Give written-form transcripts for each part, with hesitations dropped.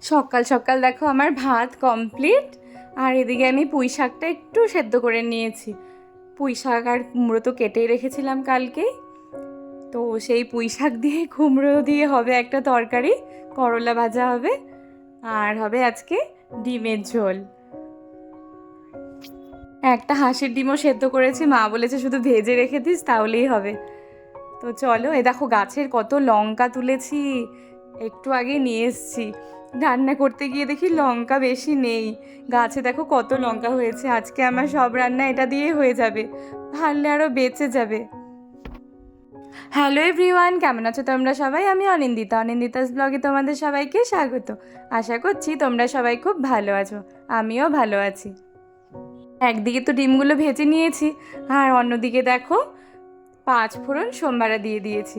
সকাল সকাল দেখো আমার ভাত কমপ্লিট। আর এদিকে আমি পুঁই শাকটা একটু সেদ্ধ করে নিয়েছি। পুঁই শাক আর কুমড়ো তো কেটেই রেখেছিলাম কালকেই। তো সেই পুঁই শাক দিয়ে কুমড়ো দিয়ে হবে একটা তরকারি, করলা ভাজা হবে, আর হবে আজকে ডিমের ঝোল। একটা হাঁসের ডিমও সেদ্ধ করেছি, মা বলেছে শুধু ভেজে রেখে দিস তাহলেই হবে। তো চলো, এ দেখো গাছের কত লঙ্কা তুলেছি, একটু আগে নিয়ে এসছি। রান্না করতে গিয়ে দেখি লঙ্কা বেশি নেই, গাছে দেখো কত লঙ্কা হয়েছে। আজকে আমার সব রান্না এটা দিয়ে হয়ে যাবে, ভাললে আরও বেঁচে যাবে। হ্যালো এভরিওয়ান, কেমন আছো তোমরা সবাই? আমি অনিন্দিতাস ব্লগে তোমাদের সবাইকে স্বাগত। আশা করছি তোমরা সবাই খুব ভালো আছো, আমিও ভালো আছি। একদিকে তো ডিমগুলো ভেজে নিয়েছি, আর অন্যদিকে দেখো 5 ফোড়ন সোমবারা দিয়ে দিয়েছি,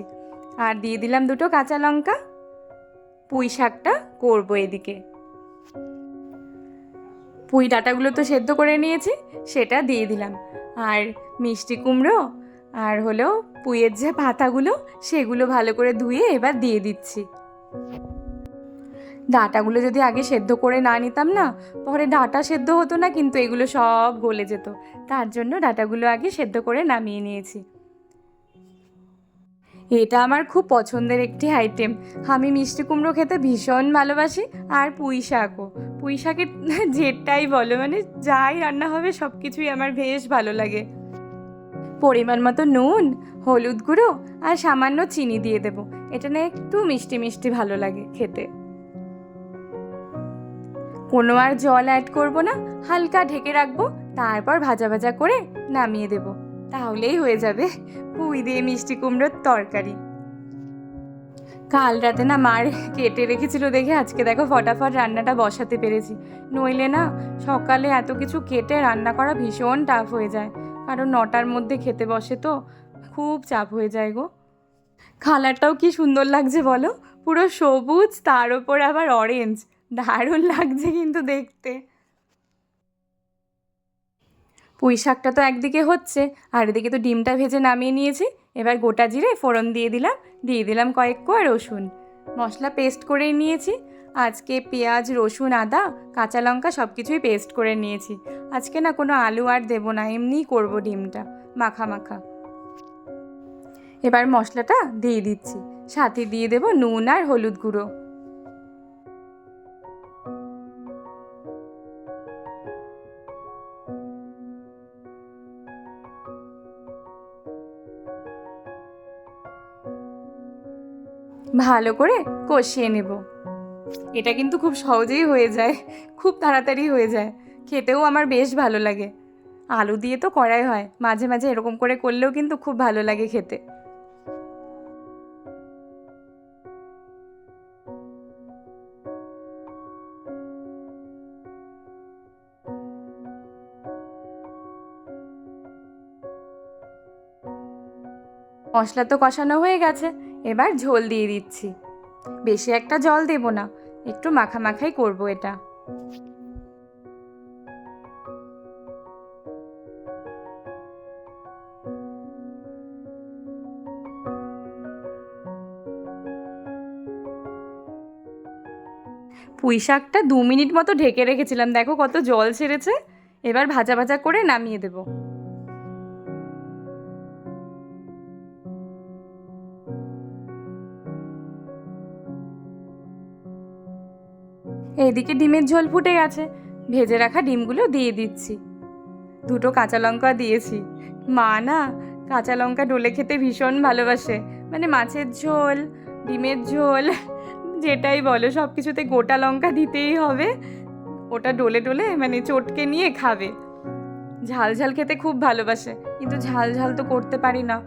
আর দিয়ে দিলাম 2টো কাঁচা লঙ্কা। পুঁই শাকটা করবো এদিকে। পুঁই ডাঁটাগুলো তো সেদ্ধ করে নিয়েছি, সেটা দিয়ে দিলাম। আর মিষ্টি কুমড়ো আর হলো পুঁইয়ের যে পাতাগুলো, সেগুলো ভালো করে ধুয়ে এবার দিয়ে দিচ্ছি। ডাঁটাগুলো যদি আগে সেদ্ধ করে না নিতাম না, পরে ডাঁটা সেদ্ধ হতো না, কিন্তু এগুলো সব গলে যেত। তার জন্য ডাঁটাগুলো আগে সেদ্ধ করে নামিয়ে নিয়েছি। এটা আমার খুব পছন্দের একটি আইটেম। আমি মিষ্টি কুমড়ো খেতে ভীষণ ভালোবাসি, আর পুঁই শাকও। পুঁই শাকের যেটাই বলো, মানে যাই রান্না হবে সব কিছুই আমার বেশ ভালো লাগে। পরিমাণ মতো নুন, হলুদ গুঁড়ো আর সামান্য চিনি দিয়ে দেবো। এটা না একটু মিষ্টি মিষ্টি ভালো লাগে খেতে। কোনো আর জল অ্যাড করবো না, হালকা ঢেকে রাখবো, তারপর ভাজা ভাজা করে নামিয়ে দেবো। তাহলেই হয়ে যাবে পুঁই দিয়ে মিষ্টি কুমড়োর তরকারি। কাল রাতে না মার কেটে রেখেছিল দেখে আজকে দেখো ফটাফট রান্নাটা বসাতে পেরেছি। নইলে না সকালে এত কিছু কেটে রান্না করা ভীষণ টাফ হয়ে যায়, কারণ 9টার মধ্যে খেতে বসে, তো খুব চাপ হয়ে যায় গো। কালারটাও কি সুন্দর লাগছে বলো, পুরো সবুজ, তার ওপর আবার অরেঞ্জ, দারুণ লাগছে কিন্তু দেখতে। পুঁই শাকটা তো একদিকে হচ্ছে, আর এদিকে তো ডিমটা ভেজে নামিয়ে নিয়েছি। এবার গোটা জিরে ফোড়ন দিয়ে দিলাম কয়েক কোয়া রসুন। মশলা পেস্ট করেই নিয়েছি। আজকে পেঁয়াজ, রসুন, আদা, কাঁচা লঙ্কা সব কিছুই পেস্ট করে নিয়েছি। আজকে না কোনো আলু আর দেবো না, এমনিই করবো ডিমটা মাখা মাখা। এবার মশলাটা দিয়ে দিচ্ছি, সাথে দিয়ে দেবো নুন আর হলুদ গুঁড়ো। ভালো করে কষিয়ে নেব। এটা কিন্তু খুব সহজেই হয়ে যায়, খুব তাড়াতাড়ি হয়ে যায়, খেতেও আমার বেশ ভালো লাগে। আলু দিয়ে তো করাই হয়, মাঝে মাঝে এরকম করে করলেও কিন্তু খুব ভালো লাগে খেতে। মশলা তো কষানো হয়ে গেছে, এবার ঝোল দিয়ে দিচ্ছি। বেশি একটা জল দেব না, একটু মাখা মাখাই করবো এটা। পুঁই শাকটা 2 মিনিট মতো ঢেকে রেখেছিলাম, দেখো কত জল ছেড়েছে। এবার ভাজা ভাজা করে নামিয়ে দেব। এইদিকে ডিমের ঝোল ফুটে গেছে, ভেজে রাখা ডিমগুলো দিয়ে দিচ্ছি। 2টো কাঁচা লঙ্কা দিয়েছি। মা না কাঁচা লঙ্কা ডলে খেতে ভীষণ ভালোবাসে, মানে মাছের ঝোল, ডিমের ঝোল, যেটাই বলো সব কিছুতে গোটা লঙ্কা দিতেই হবে। ওটা ডলে ডলে মানে চটকে নিয়ে খাবে। ঝাল ঝাল খেতে খুব ভালোবাসে, কিন্তু ঝাল ঝাল তো করতে পারি না,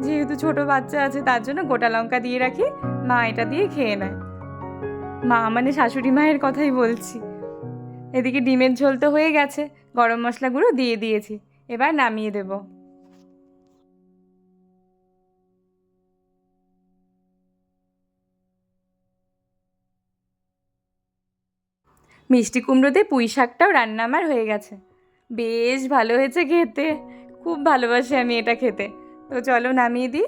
যেহেতু ছোট বাচ্চা আছে, তার জন্য গোটা লঙ্কা দিয়ে রাখি, মা এটা দিয়ে খেয়ে নেয়। মা মানে শাশুড়ি মায়ের কথাই বলছি। এদিকে ডিমের ঝোল তো হয়ে গেছে, গরম মশলা গুঁড়ো দিয়ে দিয়েছি, এবার নামিয়ে দেব। মিষ্টি কুমড়ো দিয়ে পুঁই শাকটাও রান্না আমার হয়ে গেছে, বেশ ভালো হয়েছে খেতে, খুব ভালোবাসি আমি এটা খেতে। তো চলো নামিয়ে দিই।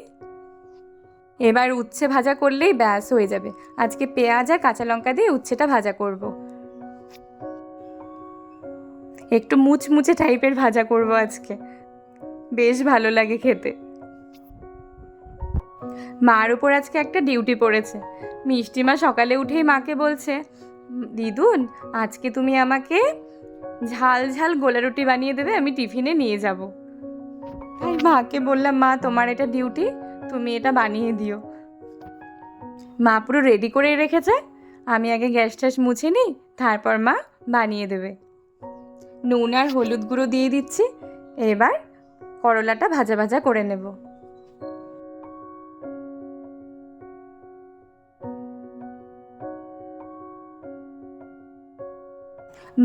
এবার উচ্ছে ভাজা করলেই ব্যাস হয়ে যাবে। আজকে পেঁয়াজ আর কাঁচা লঙ্কা দিয়ে উচ্ছেটা ভাজা করব। একটু মুচমুচে টাইপের ভাজা করব আজকে, বেশ ভালো লাগে খেতে। মার উপর আজকে একটা ডিউটি পড়েছে। মিষ্টিমা সকালে উঠেই মাকে বলছে, দিদুন আজকে তুমি আমাকে ঝাল ঝাল গোলা রুটি বানিয়ে দেবে, আমি টিফিনে নিয়ে যাব। তাই মাকে বললাম, মা তোমার এটা ডিউটি, তুমি এটা বানিয়ে দিও। মা পুরো রেডি করে রেখেছে, আমি আগে গ্যাস ট্যাস মুছে নিই, তারপর মা বানিয়ে দেবে। নুন আর হলুদ গুঁড়ো দিয়ে দিচ্ছি। এবার করলাটা ভাজা ভাজা করে নেব।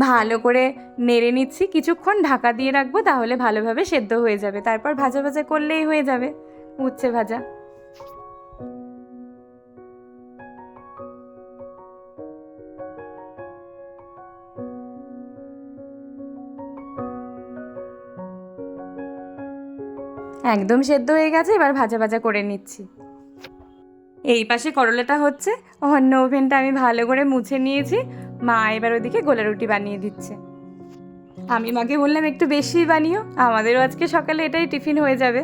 ভালো করে নেড়ে নিচ্ছি, কিছুক্ষণ ঢাকা দিয়ে রাখবো, তাহলে ভালোভাবে সেদ্ধ হয়ে যাবে। তারপর ভাজা ভাজা করলেই হয়ে যাবে উচ্ছে ভাজা। একদম সেদ্ধ হয়ে গেছে, এবার ভাজা ভাজা করে নিচ্ছি। এই পাশে করলাটা হচ্ছে, অন্য ওভেনটা আমি ভালো করে মুছে নিয়েছি। মা এবার ওদিকে গোলা রুটি বানিয়ে দিচ্ছে। আমি মাকে বললাম একটু বেশি বানিও, আমাদেরও আজকে সকালে এটাই টিফিন হয়ে যাবে।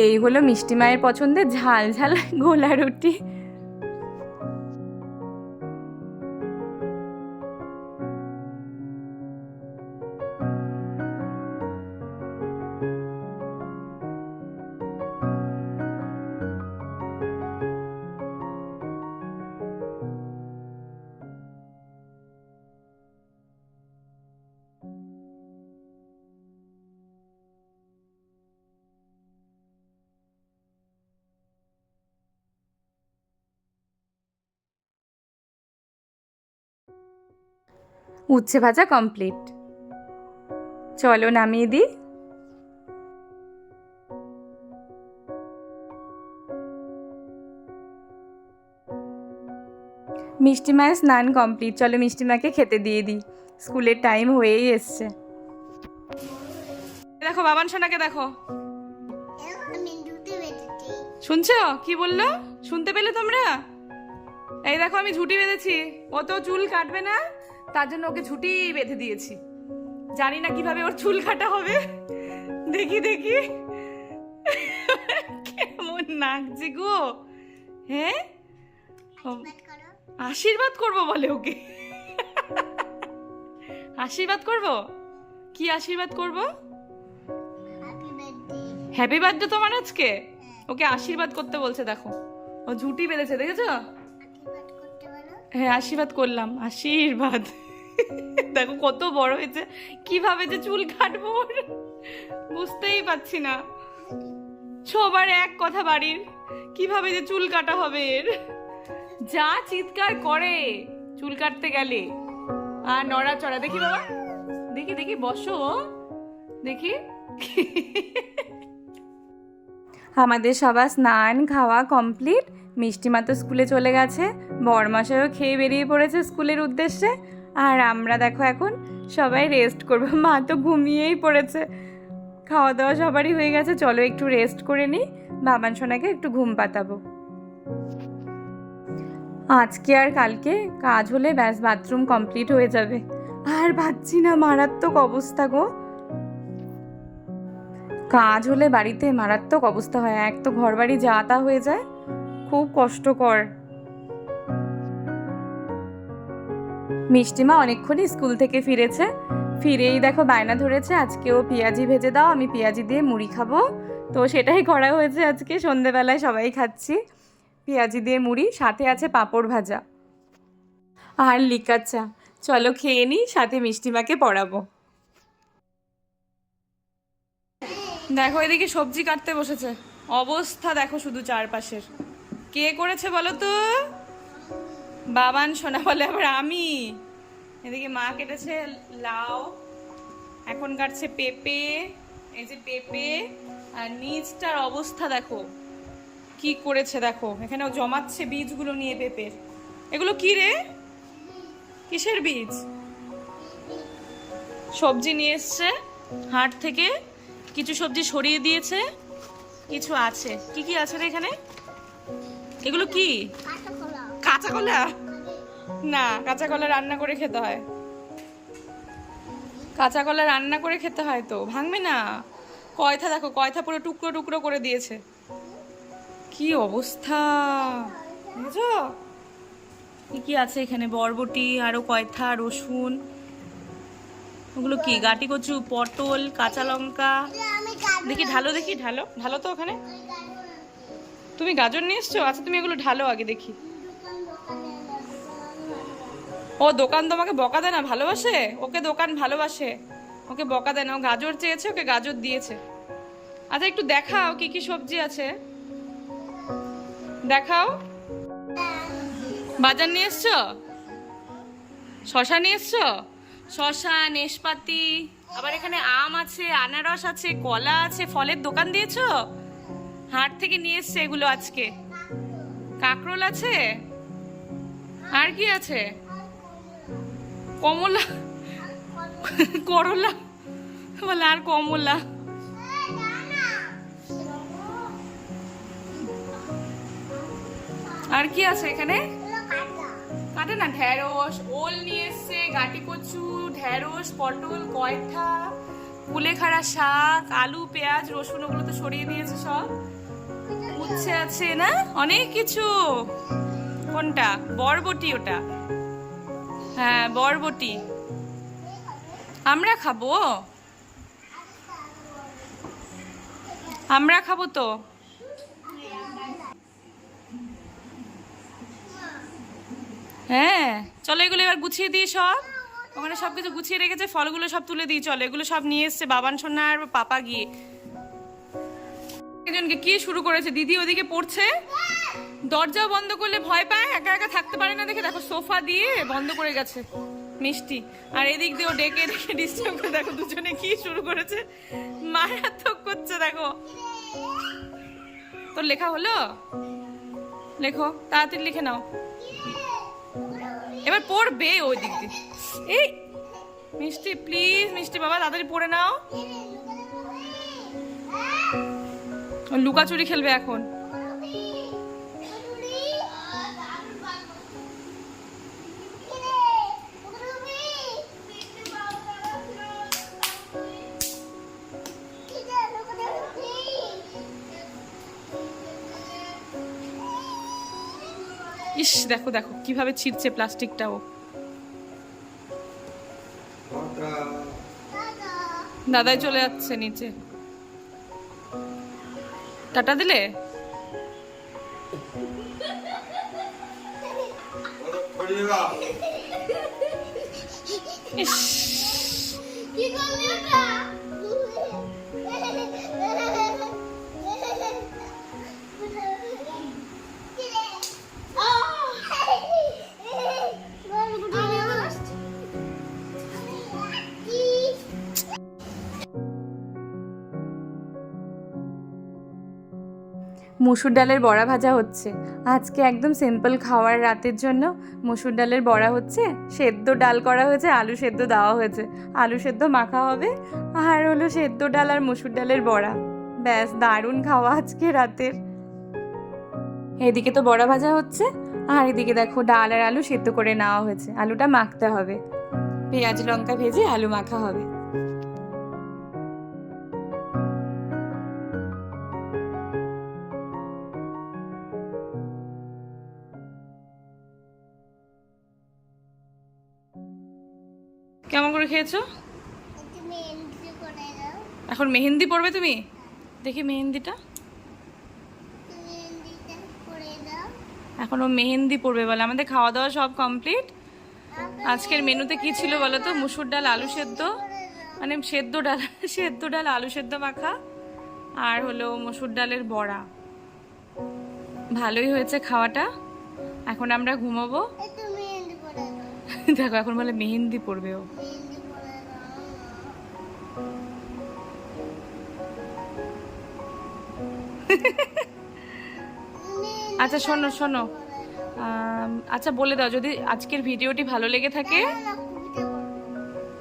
এই হলো মিষ্টি মায়ের পছন্দের ঝাল ঝাল গোলা রুটি। উচ্ছে ভাজা কমপ্লিট, চলো নামিয়ে দিই। মিষ্টি মায়ের স্নান কমপ্লিট, চলো মিষ্টি মাকে খেতে দিয়ে দিই, স্কুলের টাইম হয়েই এসছে। দেখো বাবান সোনাকে দেখো, শুনছো কি বললো? শুনতে পেলে তোমরা? এই দেখো আমি ঝুঁটি বেঁধেছি, ও তো চুল কাটবে না, তার জন্য ওকে ঝুঁটি বেঁধে দিয়েছি। জানি না কিভাবে ওর চুল কাটা হবে, দেখি দেখি কেমন নাচছে গো। হ্যাঁ আশীর্বাদ করবো বলে ওকে, আশীর্বাদ করব? কি আশীর্বাদ করব? হ্যাপি বার্থডে তোমার আজকে, ওকে আশীর্বাদ করতে বলছে। দেখো ও ঝুঁটি বেঁধেছে, দেখেছো? হ্যাঁ আশীর্বাদ করলাম, আশীর্বাদ। দেখো কত বড় হয়েছে, কিভাবে যে চুল কাটবো বুঝতেই পারছি না। সবার এক কথা বাড়ির, কিভাবে যে চুল কাটা হবে এর, যা চিৎকার করে চুল কাটতে গেলে, আর নড়াচড়া। দেখি বাবা, দেখি দেখি বসো, দেখি। আমাদের সবার স্নান খাওয়া কমপ্লিট, মিষ্টিমা তো স্কুলে চলে গেছে, বরমাসায়ও খেয়ে বেরিয়ে পড়েছে স্কুলের উদ্দেশ্যে, আর আমরা দেখো এখন সবাই রেস্ট করবো। মা তো ঘুমিয়েই পড়েছে, খাওয়া দাওয়া সবারই হয়ে গেছে, চলো একটু রেস্ট করে নিই, বাবান সোনাকে একটু ঘুম পাতাবো। আজকে আর কালকে কাজ হলে ব্যাস বাথরুম কমপ্লিট হয়ে যাবে। আর ভাবছি না, মারাত্মক অবস্থা গো, কাজ হলে বাড়িতে মারাত্মক অবস্থা হয়। এক তো ঘর বাড়ি যা তা হয়ে যায়, খুব কষ্টকর। মিষ্টিমা অনেকক্ষণই স্কুল থেকে ফিরেছে, ফিরেই দেখো বায়না ধরেছে আজকেও পেঁয়াজি ভেজে দাও, আমি পেঁয়াজি দিয়ে মুড়ি খাবো। তো সেটাই করা হয়েছে আজকে, সন্ধেবেলায় সবাই খাচ্ছি পেঁয়াজি দিয়ে মুড়ি, সাথে আছে পাঁপড় ভাজা আর লিকার চা। চলো খেয়ে নিই, সাথে মিষ্টিমাকে পড়াবো। দেখো এদিকে সবজি কাটতে বসেছে, অবস্থা দেখো শুধু চারপাশের। কে করেছে বলো তো? বাবান সোনা বলে আবার আমি। এদিকে মা কেটেছে লাউ, এখন কাটছে পেঁপে, এই যে পেঁপে, আর নিচটার অবস্থা দেখো কি করেছে। দেখো এখানেও জমাচ্ছে বীজগুলো নিয়ে পেঁপের, এগুলো কি রে? কিসের বীজ? সবজি নিয়ে এসছে হাট থেকে, কিছু সবজি সরিয়ে দিয়েছে, কিছু আছে। কি কি আছে রে এখানে? এগুলো কি? কাঁচা কলা? না, কাঁচা কলা রান্না করে খেতে হয়। কাঁচা কলা রান্না করে খেতে হয় তো, ভাঙবে না। কয়থা দেখো, কয়থা পুরো টুকরো টুকরো করে দিয়েছে। কি অবস্থা বুঝছো? কি কি আছে এখানে? বরবটি, আরো কয়থা, রসুন, ওগুলো কি? গাটি কচু, পটল, কাঁচা লঙ্কা। দেখি ঢালো, দেখি ঢালো, ঢালো তো ওখানে। তুমি গাজর নিয়ে এসছো? আচ্ছা তুমি এগুলো ঢালো আগে দেখি। ও দোকান তোমাকে বকা দেয় না, ভালোবাসে। ওকে দোকান ভালোবাসে, ওকে বকা দেয় না। ও গাজর চেয়েছে, ওকে গাজর দিয়েছে। আচ্ছা একটু দেখাও কি কি সবজি আছে, দেখাও। বাজার নিয়ে এসছো? শশা নিয়ে এসছো? শশা, নেশপাতি, আবার এখানে আম আছে, আনারস আছে, কলা আছে। ফলের দোকান দিয়েছো? হাট থেকে নিয়ে এসছে এগুলো আজকে। কাঁকরোল আছে, আর কি আছে? কমলা, করলা বলে, আর কমলা। আর কি আছে এখানে? কাটে না। ঢেঁড়স, ওল নিয়ে এসছে, গাটি কচু, ঢেঁড়স, পটল, কয়ঠা, কুলেখাড়া শাক, আলু, পেঁয়াজ, রসুন, ওগুলো তো সরিয়ে দিয়েছে সব। উচ্ছে আছে না, অনেক কিছু। কোনটা? বরবটি ওটা? হ্যাঁ বরবটি। আমরা খাবো, আমরা খাবো তো। হ্যাঁ চলো এগুলো এবার গুছিয়ে দিই সব। ওখানে সবকিছু গুছিয়ে রেখেছে, ফলগুলো সব তুলে দিই। চলো এগুলো সব নিয়ে এসছে বাবান সোনা আর পাপা গিয়ে। একজনকে কি শুরু করেছে, দিদি ওদিকে পড়ছে, দরজা বন্ধ করলে ভয় পায়, একা একা থাকতে পারে না দেখে দেখো সোফা দিয়ে বন্ধ করে গেছে মিষ্টি। আর এদিক দিয়ে ও ডেকে ডেকে ডিস্টার্ব করে, দেখো দুজনে কি শুরু করেছে, মারাত্মক করছে। দেখো তোর লেখা হলো? লেখো তাড়াতাড়ি, লিখে নাও। এবার পড়বে ওই দিক দিয়ে। এই মিষ্টি প্লিজ, মিষ্টি বাবা তাড়াতাড়ি পড়ে নাও। লুকাচুরি খেলবে এখন। ইস দেখো দেখো কিভাবে ছিঁড়ছে প্লাস্টিকটাও। দাদাই চলে যাচ্ছে নিচে। টাটা দিলে? ইস কি করলি ওটা? মসুর ডালের বড়া ভাজা হচ্ছে আজকে, একদম সিম্পল খাওয়ার রাতের জন্য। মসুর ডালের বড়া হচ্ছে, সেদ্ধ ডাল করা হয়েছে, আলু সেদ্ধ দেওয়া হয়েছে, আলু সেদ্ধ মাখা হবে, আর হলো সেদ্ধ ডাল আর মসুর ডালের বড়া। ব্যাস দারুণ খাওয়া আজকে রাতের। এদিকে তো বড়া ভাজা হচ্ছে, আর এদিকে দেখো ডাল আর আলু সেদ্ধ করে নেওয়া হয়েছে। আলুটা মাখতে হবে, পেঁয়াজ লঙ্কা ভেজে আলু মাখা হবে। কেমন করে খেয়েছো? এখন মেহেন্দি পড়বে তুমি? দেখি মেহেন্দিটা। এখন ও মেহেন্দি পড়বে বলে। আমাদের খাওয়া দাওয়া সব কমপ্লিট। আজকের মেনুতে কি ছিল বলো তো? মুসুর ডাল, আলু সেদ্ধ, মানে সেদ্ধ ডাল, সেদ্ধ ডাল আলু সেদ্ধ মাখা, আর হলো মসুর ডালের বড়া। ভালোই হয়েছে খাওয়াটা। এখন আমরা ঘুমাবো। দেখো এখন বলে মেহেন্দি পড়বে ও। আচ্ছা শোনো শোনো, আচ্ছা বলে দাও যদি আজকের ভিডিওটি ভালো লেগে থাকে।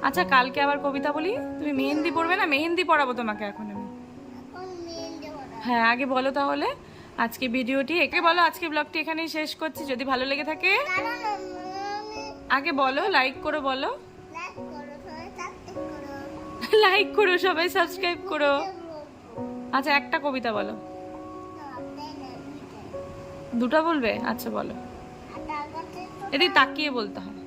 আচ্ছা কালকে আবার কবিতা বলি। তুমি মেহেন্দি পড়বে না? মেহেন্দি পড়াবো তোমাকে এখন আমি। হ্যাঁ আগে বলো তাহলে আজকে ভিডিওটি একে বলো আজকে ব্লগটি এখানেই শেষ করছি। যদি ভালো লেগে থাকে আগে বলো, লাইক করো, বলো লাইক করো, সবাই সাবস্ক্রাইব করো। আচ্ছা একটা কবিতা বলো। দুটো বলবে? আচ্ছা বলো, এদিকে তাকিয়ে বলতে হয়।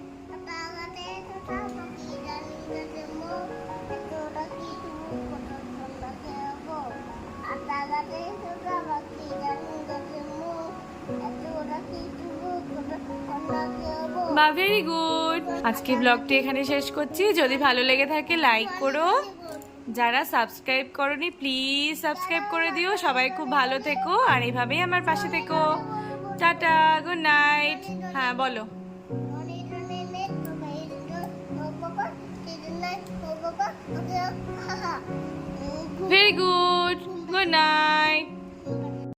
বা ভেরি গুড। আজকে ব্লগটি এখানে শেষ করছি। যদি ভালো লেগে থাকে লাইক করো, যারা সাবস্ক্রাইব করনি প্লিজ সাবস্ক্রাইব করে দিও। সবাই খুব ভালো থেকো আর এইভাবেই আমার পাশে থেকো। Tata, good night. হ্যাঁ বলো। Very good, good night.